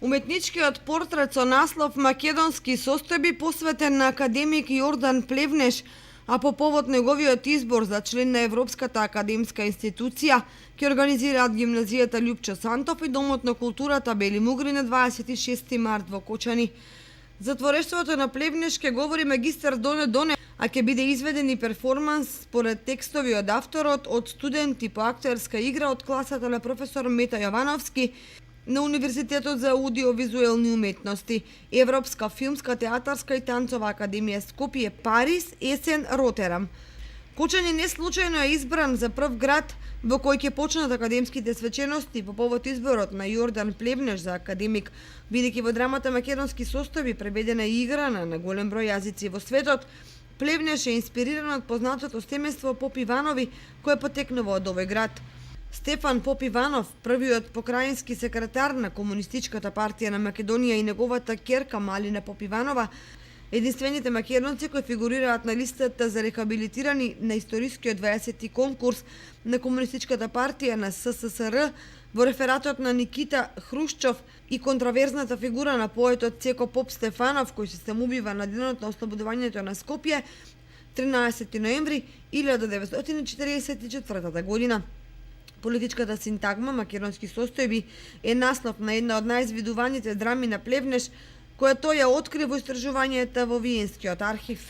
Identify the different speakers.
Speaker 1: Уметничкиот портрет со наслов «Македонски состојби» посветен на академик Јордан Плевнеш, а по повод неговиот избор за член на Европската академска институција, ќе организираат гимназијата Љупчо Сантов и Домот на културата Бели Мугри на 26 март во Кочани. За творештвото на Плевнеш ќе говори магистар Доне Доне, а ќе биде изведен и перформанс според текстови од авторот од студенти по актерска игра од класата на професор Мета Јовановски на Универзитетот за аудиовизуелни уметности, Европска филмска, театарска и танцова академија Скопје, Париз, есен, Ротерам. Кочани не случајно е избран за прв град во кој ќе почнат академските свечености по повод изборот на Јордан Плевнеш за академик, бидејќи во драмата «Македонски состојби» преведена и играна на голем број јазици во светот, Плевнеш е инспириран од познатото семејство Поп Иванови, кое потекнува од овој град. Стефан Поп Иванов, првиот покрајински секретар на Комунистичката партија на Македонија и неговата ќерка Малина Поп Иванова, единствените македонци кои фигурираат на листата за рехабилитирани на историскиот 20-ти конкурс на Комунистичката партија на СССР во рефератот на Никита Хрушчов и контраверзната фигура на поетот Цеко Поп Стефанов, кој се самоубива на денот на ослободувањето на Скопје, 13 ноември 1944 година. Политичката синтагма «Македонски состојби» е наслов на една од најизвидуваните драми на Плевнеш, која тој ја откри во истражувањата во Виенскиот архив.